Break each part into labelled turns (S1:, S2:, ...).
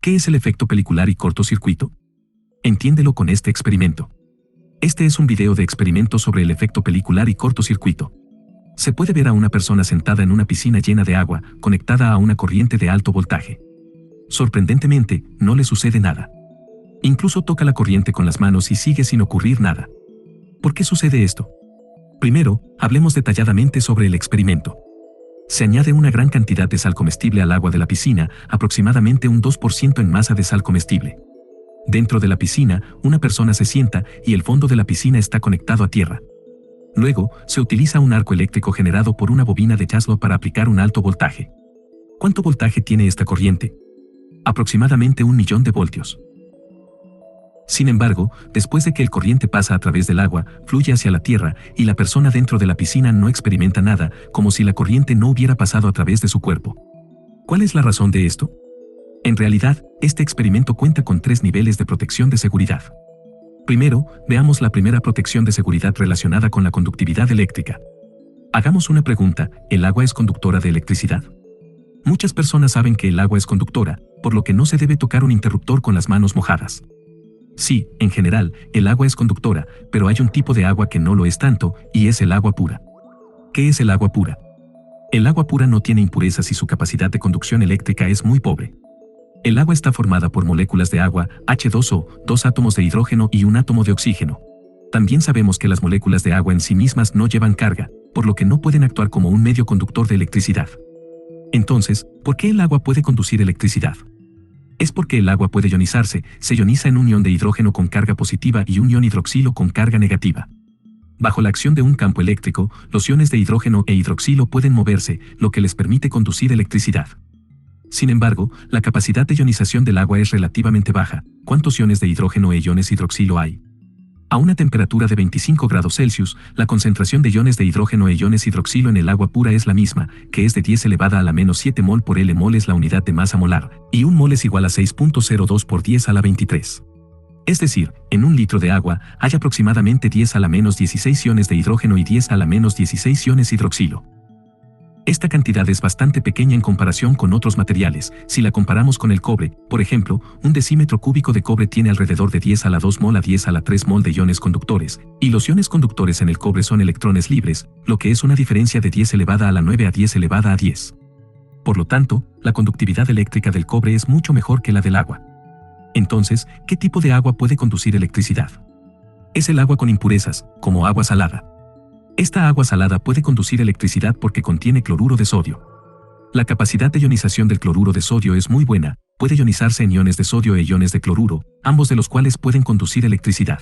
S1: ¿Qué es el efecto pelicular y cortocircuito? Entiéndelo con este experimento. Este es un video de experimento sobre el efecto pelicular y cortocircuito. Se puede ver a una persona sentada en una piscina llena de agua, conectada a una corriente de alto voltaje. Sorprendentemente, no le sucede nada. Incluso toca la corriente con las manos y sigue sin ocurrir nada. ¿Por qué sucede esto? Primero, hablemos detalladamente sobre el experimento. Se añade una gran cantidad de sal comestible al agua de la piscina, aproximadamente un 2% en masa de sal comestible. Dentro de la piscina, una persona se sienta y el fondo de la piscina está conectado a tierra. Luego, se utiliza un arco eléctrico generado por una bobina de Jaslow para aplicar un alto voltaje. ¿Cuánto voltaje tiene esta corriente? Aproximadamente 1.000.000 de voltios. Sin embargo, después de que el corriente pasa a través del agua, fluye hacia la tierra y la persona dentro de la piscina no experimenta nada, como si la corriente no hubiera pasado a través de su cuerpo. ¿Cuál es la razón de esto? En realidad, este experimento cuenta con 3 niveles de protección de seguridad. Primero, veamos la primera protección de seguridad relacionada con la conductividad eléctrica. Hagamos una pregunta: ¿el agua es conductora de electricidad? Muchas personas saben que el agua es conductora, por lo que no se debe tocar un interruptor con las manos mojadas. Sí, en general, el agua es conductora, pero hay un tipo de agua que no lo es tanto, y es el agua pura. ¿Qué es el agua pura? El agua pura no tiene impurezas y su capacidad de conducción eléctrica es muy pobre. El agua está formada por moléculas de agua, H2O, 2 átomos de hidrógeno y un átomo de oxígeno. También sabemos que las moléculas de agua en sí mismas no llevan carga, por lo que no pueden actuar como un medio conductor de electricidad. Entonces, ¿por qué el agua puede conducir electricidad? Es porque el agua puede ionizarse, se ioniza en un ion de hidrógeno con carga positiva y un ion hidroxilo con carga negativa. Bajo la acción de un campo eléctrico, los iones de hidrógeno e hidroxilo pueden moverse, lo que les permite conducir electricidad. Sin embargo, la capacidad de ionización del agua es relativamente baja. ¿Cuántos iones de hidrógeno e iones hidroxilo hay? A una temperatura de 25 grados Celsius, la concentración de iones de hidrógeno e iones hidroxilo en el agua pura es la misma, que es de 10 elevada a la menos 7 mol por L. Mol es la unidad de masa molar, y un mol es igual a 6.02 por 10 a la 23. Es decir, en un litro de agua hay aproximadamente 10 a la menos 16 iones de hidrógeno y 10 a la menos 16 iones hidroxilo. Esta cantidad es bastante pequeña en comparación con otros materiales. Si la comparamos con el cobre, por ejemplo, un decímetro cúbico de cobre tiene alrededor de 10 a la 2 mol a 10 a la 3 mol de iones conductores, y los iones conductores en el cobre son electrones libres, lo que es una diferencia de 10 elevada a la 9 a 10 elevada a 10. Por lo tanto, la conductividad eléctrica del cobre es mucho mejor que la del agua. Entonces, ¿qué tipo de agua puede conducir electricidad? Es el agua con impurezas, como agua salada. Esta agua salada puede conducir electricidad porque contiene cloruro de sodio. La capacidad de ionización del cloruro de sodio es muy buena, puede ionizarse en iones de sodio e iones de cloruro, ambos de los cuales pueden conducir electricidad.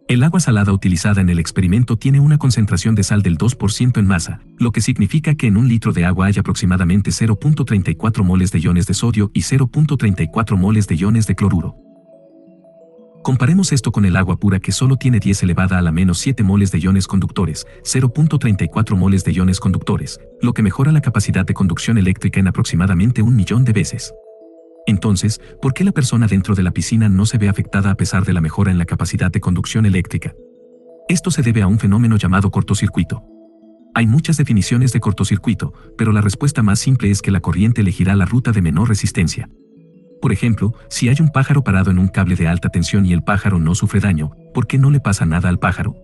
S1: El agua salada utilizada en el experimento tiene una concentración de sal del 2% en masa, lo que significa que en un litro de agua hay aproximadamente 0.34 moles de iones de sodio y 0.34 moles de iones de cloruro. Comparemos esto con el agua pura que solo tiene 10 elevada a la menos 7 moles de iones conductores, 0.34 moles de iones conductores, lo que mejora la capacidad de conducción eléctrica en aproximadamente 1.000.000 de veces. Entonces, ¿por qué la persona dentro de la piscina no se ve afectada a pesar de la mejora en la capacidad de conducción eléctrica? Esto se debe a un fenómeno llamado cortocircuito. Hay muchas definiciones de cortocircuito, pero la respuesta más simple es que la corriente elegirá la ruta de menor resistencia. Por ejemplo, si hay un pájaro parado en un cable de alta tensión y el pájaro no sufre daño, ¿por qué no le pasa nada al pájaro?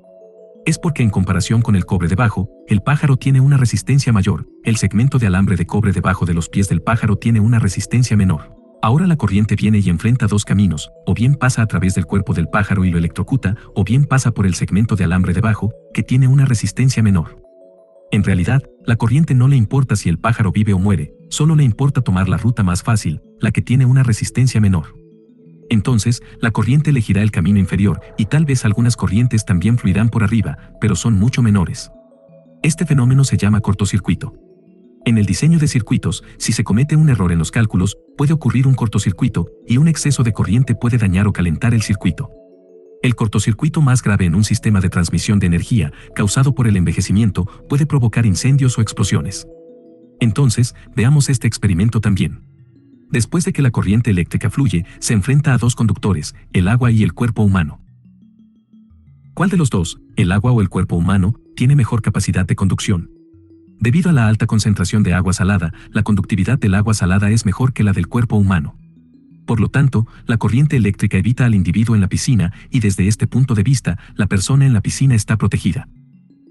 S1: Es porque en comparación con el cobre debajo, el pájaro tiene una resistencia mayor, el segmento de alambre de cobre debajo de los pies del pájaro tiene una resistencia menor. Ahora la corriente viene y enfrenta dos caminos, o bien pasa a través del cuerpo del pájaro y lo electrocuta, o bien pasa por el segmento de alambre debajo, que tiene una resistencia menor. En realidad, la corriente no le importa si el pájaro vive o muere, solo le importa tomar la ruta más fácil, la que tiene una resistencia menor. Entonces, la corriente elegirá el camino inferior, y tal vez algunas corrientes también fluirán por arriba, pero son mucho menores. Este fenómeno se llama cortocircuito. En el diseño de circuitos, si se comete un error en los cálculos, puede ocurrir un cortocircuito, y un exceso de corriente puede dañar o calentar el circuito. El cortocircuito más grave en un sistema de transmisión de energía, causado por el envejecimiento, puede provocar incendios o explosiones. Entonces, veamos este experimento también. Después de que la corriente eléctrica fluye, se enfrenta a dos conductores, el agua y el cuerpo humano. ¿Cuál de los dos, el agua o el cuerpo humano, tiene mejor capacidad de conducción? Debido a la alta concentración de agua salada, la conductividad del agua salada es mejor que la del cuerpo humano. Por lo tanto, la corriente eléctrica evita al individuo en la piscina y desde este punto de vista, la persona en la piscina está protegida.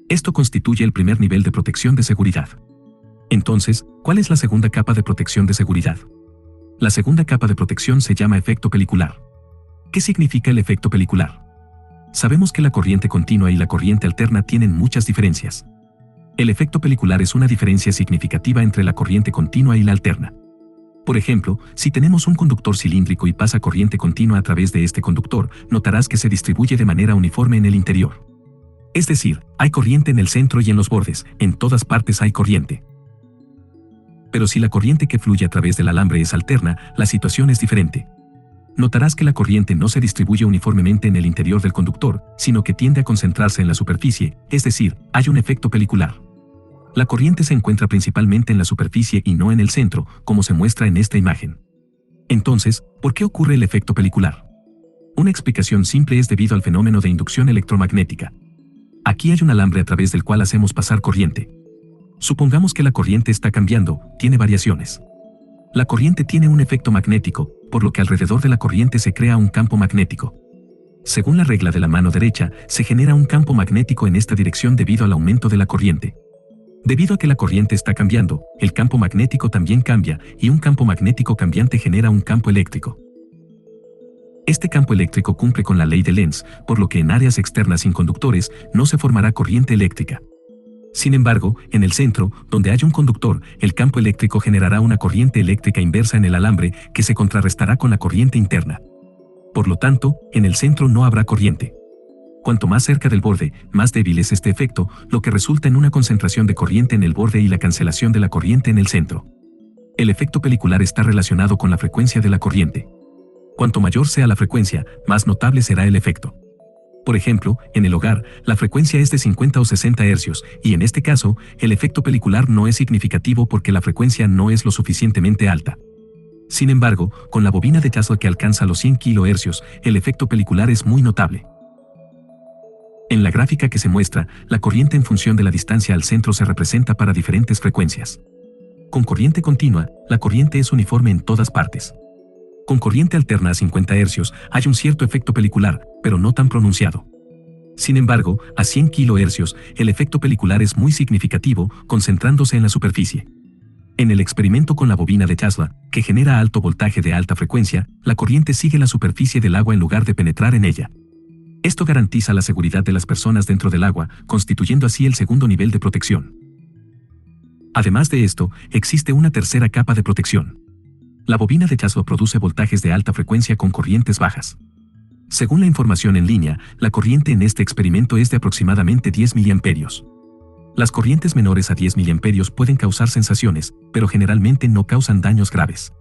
S1: Esto constituye el primer nivel de protección de seguridad. Entonces, ¿cuál es la segunda capa de protección de seguridad? La segunda capa de protección se llama efecto pelicular. ¿Qué significa el efecto pelicular? Sabemos que la corriente continua y la corriente alterna tienen muchas diferencias. El efecto pelicular es una diferencia significativa entre la corriente continua y la alterna. Por ejemplo, si tenemos un conductor cilíndrico y pasa corriente continua a través de este conductor, notarás que se distribuye de manera uniforme en el interior. Es decir, hay corriente en el centro y en los bordes, en todas partes hay corriente. Pero si la corriente que fluye a través del alambre es alterna, la situación es diferente. Notarás que la corriente no se distribuye uniformemente en el interior del conductor, sino que tiende a concentrarse en la superficie, es decir, hay un efecto pelicular. La corriente se encuentra principalmente en la superficie y no en el centro, como se muestra en esta imagen. Entonces, ¿por qué ocurre el efecto pelicular? Una explicación simple es debido al fenómeno de inducción electromagnética. Aquí hay un alambre a través del cual hacemos pasar corriente. Supongamos que la corriente está cambiando, tiene variaciones. La corriente tiene un efecto magnético, por lo que alrededor de la corriente se crea un campo magnético. Según la regla de la mano derecha, se genera un campo magnético en esta dirección debido al aumento de la corriente. Debido a que la corriente está cambiando, el campo magnético también cambia, y un campo magnético cambiante genera un campo eléctrico. Este campo eléctrico cumple con la ley de Lenz, por lo que en áreas externas sin conductores no se formará corriente eléctrica. Sin embargo, en el centro, donde hay un conductor, el campo eléctrico generará una corriente eléctrica inversa en el alambre que se contrarrestará con la corriente interna. Por lo tanto, en el centro no habrá corriente. Cuanto más cerca del borde, más débil es este efecto, lo que resulta en una concentración de corriente en el borde y la cancelación de la corriente en el centro. El efecto pelicular está relacionado con la frecuencia de la corriente. Cuanto mayor sea la frecuencia, más notable será el efecto. Por ejemplo, en el hogar, la frecuencia es de 50 o 60 Hz, y en este caso, el efecto pelicular no es significativo porque la frecuencia no es lo suficientemente alta. Sin embargo, con la bobina de Tesla que alcanza los 100 kHz, el efecto pelicular es muy notable. En la gráfica que se muestra, la corriente en función de la distancia al centro se representa para diferentes frecuencias. Con corriente continua, la corriente es uniforme en todas partes. Con corriente alterna a 50 Hz hay un cierto efecto pelicular, pero no tan pronunciado. Sin embargo, a 100 kHz, el efecto pelicular es muy significativo, concentrándose en la superficie. En el experimento con la bobina de Tesla, que genera alto voltaje de alta frecuencia, la corriente sigue la superficie del agua en lugar de penetrar en ella. Esto garantiza la seguridad de las personas dentro del agua, constituyendo así el segundo nivel de protección. Además de esto, existe una tercera capa de protección. La bobina de Tesla produce voltajes de alta frecuencia con corrientes bajas. Según la información en línea, la corriente en este experimento es de aproximadamente 10 mA. Las corrientes menores a 10 mA pueden causar sensaciones, pero generalmente no causan daños graves.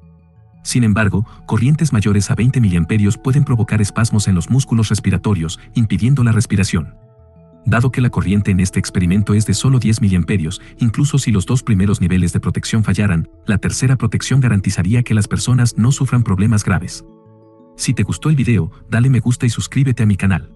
S1: Sin embargo, corrientes mayores a 20 mA pueden provocar espasmos en los músculos respiratorios, impidiendo la respiración. Dado que la corriente en este experimento es de solo 10 mA, incluso si los dos primeros niveles de protección fallaran, la tercera protección garantizaría que las personas no sufran problemas graves. Si te gustó el video, dale me gusta y suscríbete a mi canal.